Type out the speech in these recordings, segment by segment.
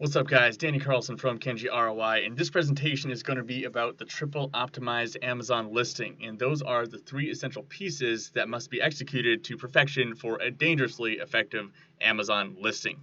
What's up, guys? Danny Carlson from Kenji ROI, and this presentation is going to be about the triple optimized Amazon listing, and those are the three essential pieces that must be executed to perfection for a dangerously effective Amazon listing.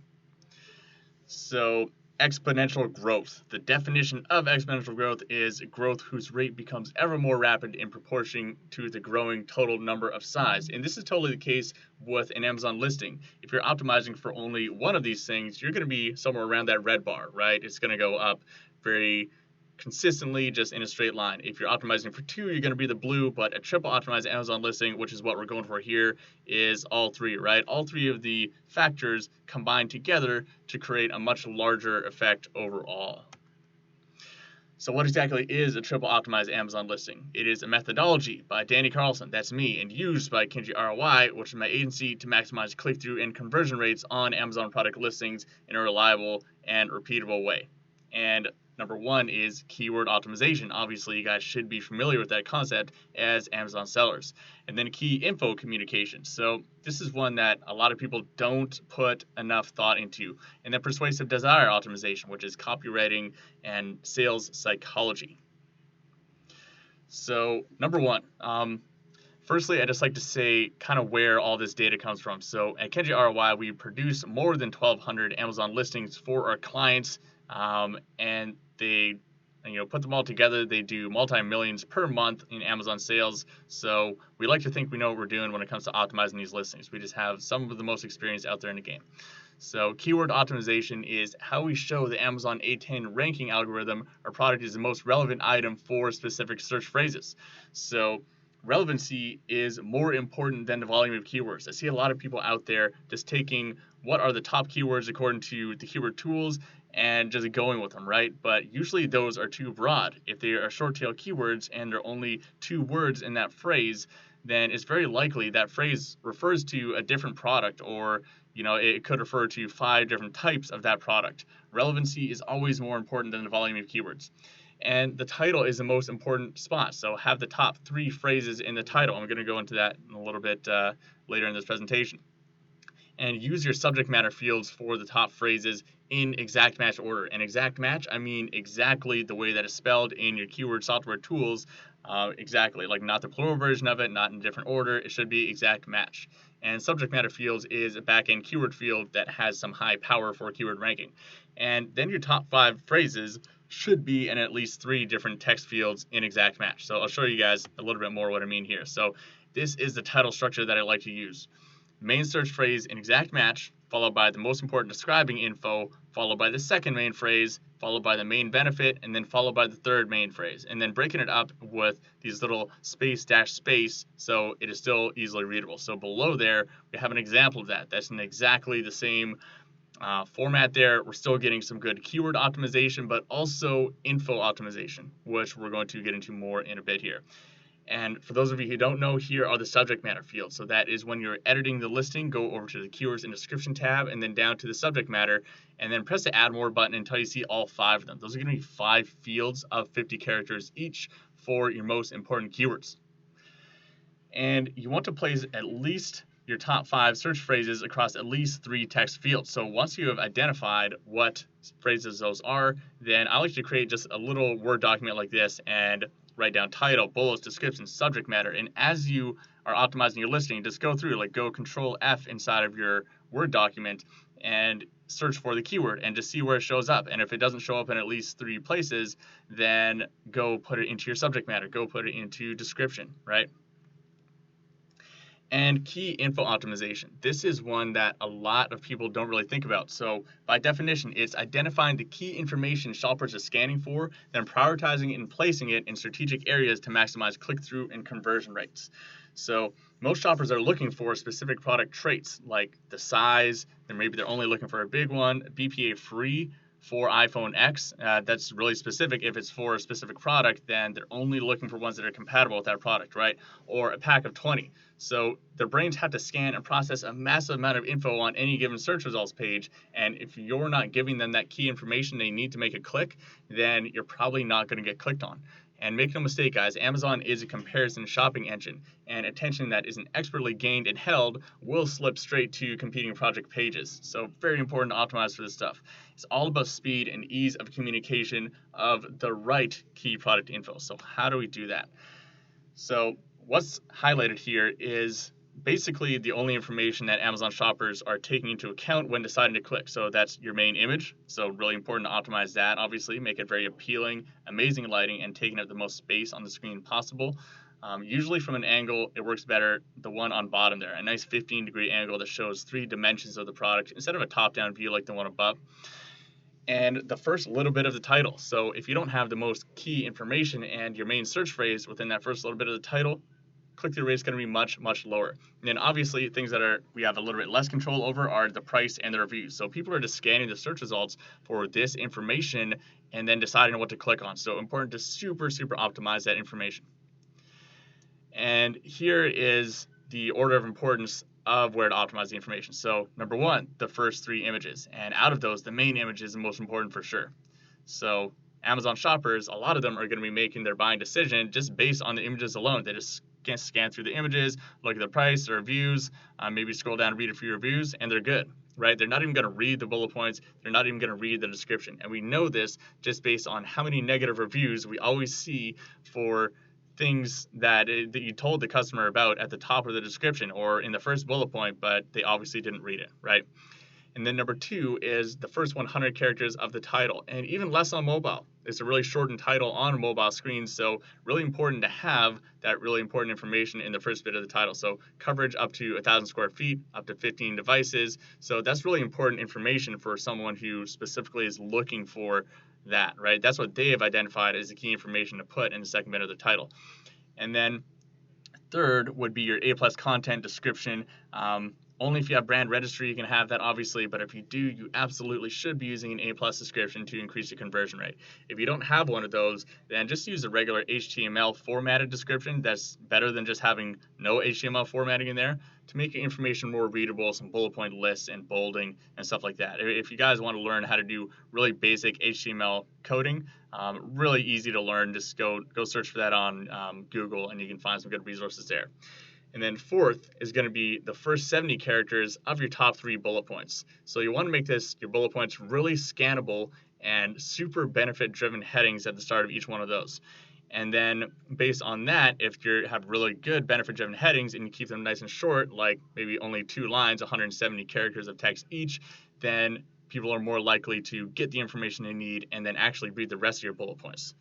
So, exponential growth. The definition of exponential growth is growth whose rate becomes ever more rapid in proportion to the growing total number of size. And this is totally the case with an Amazon listing. If you're optimizing for only one of these things, you're going to be somewhere around that red bar, right? It's going to go up very consistently, just in a straight line. If you're optimizing for two, you're going to be the blue, but a triple optimized Amazon listing, which is what we're going for here, is all three, right? All three of the factors combine together to create a much larger effect overall. So what exactly is a triple optimized Amazon listing? It is a methodology by Danny Carlson, that's me, and used by Kenji ROI, which is my agency, to maximize click-through and conversion rates on Amazon product listings in a reliable and repeatable way. And number one is keyword optimization. Obviously, you guys should be familiar with that concept as Amazon sellers. And then key info communication. So this is one that a lot of people don't put enough thought into. And then persuasive desire optimization, which is copywriting and sales psychology. So number one, firstly, I'd just like to say kind of where all this data comes from. So at Kenji ROI, we produce more than 1,200 Amazon listings for our clients, and they put them all together. They do multi-millions per month in Amazon sales. So we like to think we know what we're doing when it comes to optimizing these listings. We just have some of the most experience out there in the game. So keyword optimization is how we show the Amazon A10 ranking algorithm our product is the most relevant item for specific search phrases. So relevancy is more important than the volume of keywords. I see a lot of people out there just taking what are the top keywords according to the keyword tools and just going with them, right? But usually those are too broad. If they are short tail keywords and there are only 2 words in that phrase, then it's very likely that phrase refers to a different product, or it could refer to 5 different types of that product. Relevancy is always more important than the volume of keywords. And the title is the most important spot. So have the top 3 phrases in the title. I'm going to go into that in a little bit later in this presentation. And use your subject matter fields for the top phrases in exact match order. And exact match, I mean exactly the way that it's spelled in your keyword software tools. Exactly, like not the plural version of it, not in a different order. It should be exact match. And subject matter fields is a back-end keyword field that has some high power for keyword ranking. And then your top 5 phrases should be in at least 3 different text fields in exact match. So I'll show you guys a little bit more what I mean here. So this is the title structure that I like to use. Main search phrase in exact match, followed by the most important describing info, followed by the second main phrase, followed by the main benefit, and then followed by the third main phrase. And then breaking it up with these little space dash space, so it is still easily readable. So below there, we have an example of that. That's in exactly the same format there. We're still getting some good keyword optimization, but also info optimization, which we're going to get into more in a bit here. And for those of you who don't know, here are the subject matter fields. So that is when you're editing the listing, go over to the keywords and description tab and then down to the subject matter, and then press the add more button until you see all 5 of them. Those are going to be 5 fields of 50 characters each for your most important keywords. And you want to place at least your top 5 search phrases across at least 3 text fields. So once you have identified what phrases those are, then I like to create just a little Word document like this and write down title, bullets, description, subject matter. And as you are optimizing your listing, just go through, like go Control F inside of your Word document and search for the keyword and just see where it shows up. And if it doesn't show up in at least 3 places, then go put it into your subject matter, go put it into description, right? And key info optimization. This is one that a lot of people don't really think about. So by definition, it's identifying the key information shoppers are scanning for, then prioritizing it and placing it in strategic areas to maximize click-through and conversion rates. So most shoppers are looking for specific product traits like the size, then maybe they're only looking for a big one, BPA free for iPhone X. That's really specific. If it's for a specific product, then they're only looking for ones that are compatible with that product, right? Or a pack of 20. So their brains have to scan and process a massive amount of info on any given search results page. And if you're not giving them that key information they need to make a click, then you're probably not going to get clicked on. And make no mistake, guys, Amazon is a comparison shopping engine, and attention that isn't expertly gained and held will slip straight to competing project pages. So very important to optimize for this stuff. It's all about speed and ease of communication of the right key product info. So how do we do that? So what's highlighted here is basically the only information that Amazon shoppers are taking into account when deciding to click. So that's your main image. So really important to optimize that, obviously, make it very appealing, amazing lighting, and taking up the most space on the screen possible. Usually from an angle, it works better, the one on bottom there, a nice 15-degree angle that shows 3 dimensions of the product instead of a top-down view like the one above. And the first little bit of the title. So if you don't have the most key information and your main search phrase within that first little bit of the title, click-through rate is going to be much, much lower. And then obviously things that we have a little bit less control over are the price and the reviews. So people are just scanning the search results for this information and then deciding what to click on. So important to super optimize that information. And here is the order of importance of where to optimize the information. So number 1, the first 3 images. And out of those, the main image is the most important for sure. So Amazon shoppers, a lot of them are going to be making their buying decision just based on the images alone. They just scan through the images, look at the price, the reviews, maybe scroll down and read a few reviews, and they're good, right? They're not even going to read the bullet points. They're not even going to read the description. And we know this just based on how many negative reviews we always see for things that you told the customer about at the top of the description or in the first bullet point, but they obviously didn't read it, right? And then number 2 is the first 100 characters of the title, and even less on mobile. It's a really shortened title on a mobile screen, so really important to have that really important information in the first bit of the title. So coverage up to 1,000 square feet, up to 15 devices. So that's really important information for someone who specifically is looking for that, right? That's what they have identified as the key information to put in the second bit of the title. And then third would be your A+ content description. Only if you have brand registry you can have that, obviously, but if you do, you absolutely should be using an A+ description to increase your conversion rate. If you don't have one of those, then just use a regular HTML formatted description. That's better than just having no HTML formatting in there to make your information more readable, some bullet point lists and bolding and stuff like that. If you guys want to learn how to do really basic HTML coding, really easy to learn, just go search for that on Google and you can find some good resources there. And then fourth is going to be the first 70 characters of your top 3 bullet points. So you want to make your bullet points really scannable and super benefit-driven headings at the start of each one of those. And then based on that, if you have really good benefit-driven headings and you keep them nice and short, like maybe only 2 lines, 170 characters of text each, then people are more likely to get the information they need and then actually read the rest of your bullet points.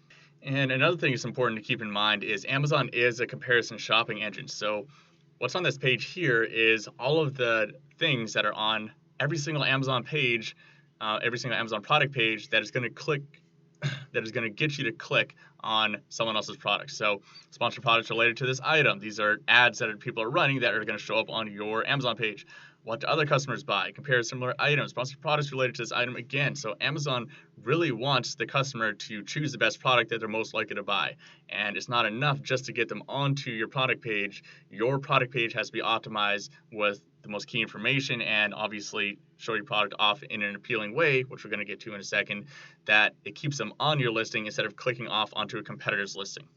And another thing that's important to keep in mind is Amazon is a comparison shopping engine. So what's on this page here is all of the things that are on every single Amazon page, every single Amazon product page that is going to get you to click on someone else's product. So sponsored products related to this item. These are ads that people are running that are going to show up on your Amazon page. What do other customers buy? Compare similar items, sponsored products related to this item again. So Amazon really wants the customer to choose the best product that they're most likely to buy. And it's not enough just to get them onto your product page. Your product page has to be optimized with the most key information and obviously show your product off in an appealing way, which we're going to get to in a second, that it keeps them on your listing instead of clicking off onto a competitor's listing.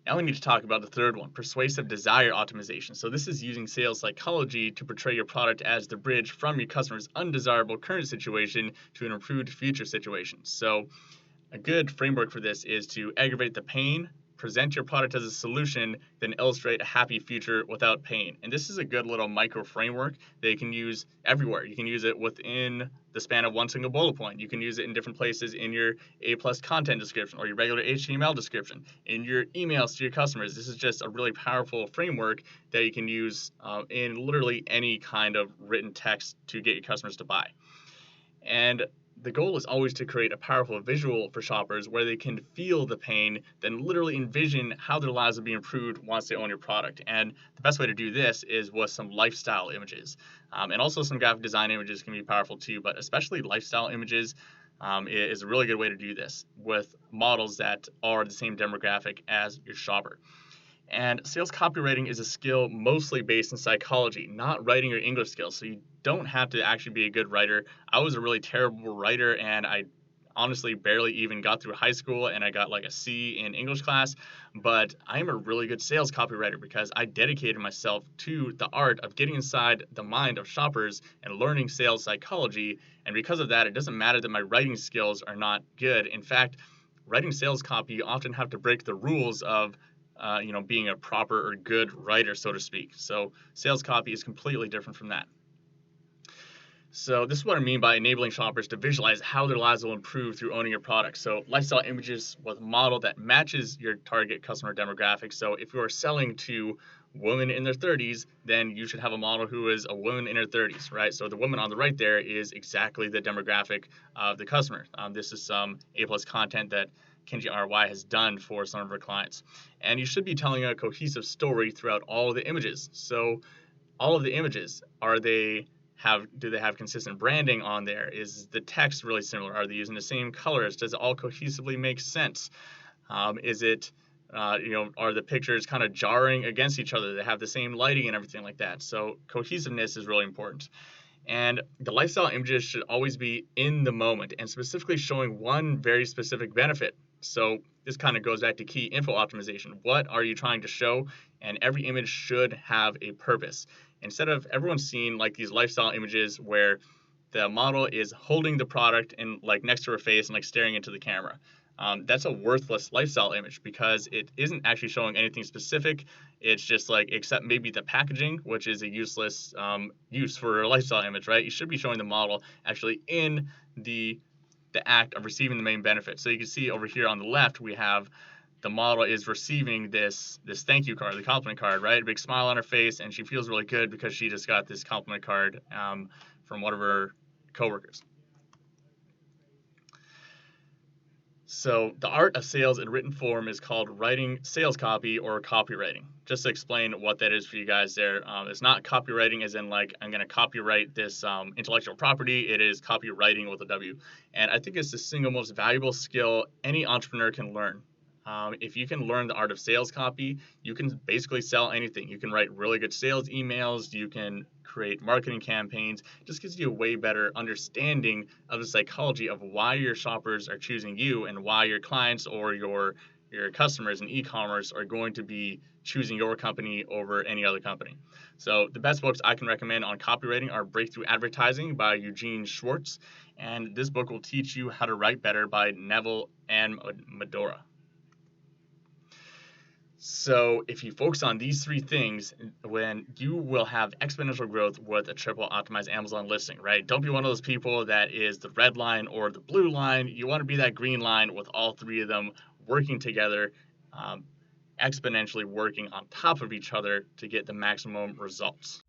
Now we need to talk about the third one, persuasive desire optimization. So this is using sales psychology to portray your product as the bridge from your customer's undesirable current situation to an improved future situation. So a good framework for this is to aggravate the pain, present your product as a solution, then illustrate a happy future without pain. And this is a good little micro framework that you can use everywhere. You can use it within the span of one single bullet point. You can use it in different places in your A+ content description or your regular HTML description, in your emails to your customers. This is just a really powerful framework that you can use in literally any kind of written text to get your customers to buy. And the goal is always to create a powerful visual for shoppers where they can feel the pain, then literally envision how their lives will be improved once they own your product. And the best way to do this is with some lifestyle images. And also some graphic design images can be powerful too, but especially lifestyle images is a really good way to do this with models that are the same demographic as your shopper. And sales copywriting is a skill mostly based in psychology, not writing or English skills. So you don't have to actually be a good writer. I was a really terrible writer and I honestly barely even got through high school, and I got like a C in English class, but I am a really good sales copywriter because I dedicated myself to the art of getting inside the mind of shoppers and learning sales psychology. And because of that, it doesn't matter that my writing skills are not good. In fact, writing sales copy, you often have to break the rules of being a proper or good writer, so to speak. So sales copy is completely different from that. So this is what I mean by enabling shoppers to visualize how their lives will improve through owning your product. So lifestyle images with a model that matches your target customer demographic. So if you are selling to women in their 30s, then you should have a model who is a woman in her 30s, right? So the woman on the right there is exactly the demographic of the customer. This is some A+ content that Kenji RY has done for some of her clients. And you should be telling a cohesive story throughout all of the images. So all of the images, do they have consistent branding on there? Is the text really similar? Are they using the same colors? Does it all cohesively make sense? Is it are the pictures kind of jarring against each other? They have the same lighting and everything like that. So cohesiveness is really important. And the lifestyle images should always be in the moment and specifically showing one very specific benefit. So this kind of goes back to key info optimization. What are you trying to show? And every image should have a purpose. Instead of everyone seeing like these lifestyle images where the model is holding the product and like next to her face and like staring into the camera. That's a worthless lifestyle image because it isn't actually showing anything specific. It's just like, except maybe the packaging, which is a useless use for a lifestyle image, right? You should be showing the model actually in the act of receiving the main benefit. So you can see over here on the left, we have the model is receiving this thank you card, the compliment card, right? A big smile on her face, and she feels really good because she just got this compliment card from one of her coworkers. So the art of sales in written form is called writing sales copy or copywriting. Just to explain what that is for you guys there, it's not copywriting as in like I'm going to copyright this intellectual property. It is copywriting with a W. And I think it's the single most valuable skill any entrepreneur can learn. If you can learn the art of sales copy, you can basically sell anything. You can write really good sales emails. You can create marketing campaigns. It just gives you a way better understanding of the psychology of why your shoppers are choosing you and why your clients or your customers in e-commerce are going to be choosing your company over any other company. So the best books I can recommend on copywriting are Breakthrough Advertising by Eugene Schwartz, and this book will teach you how to write better by Neville and Medora. So if you focus on these three things, when you will have exponential growth with a triple optimized Amazon listing, right? Don't be one of those people that is the red line or the blue line. You want to be that green line with all three of them working together, exponentially working on top of each other to get the maximum results.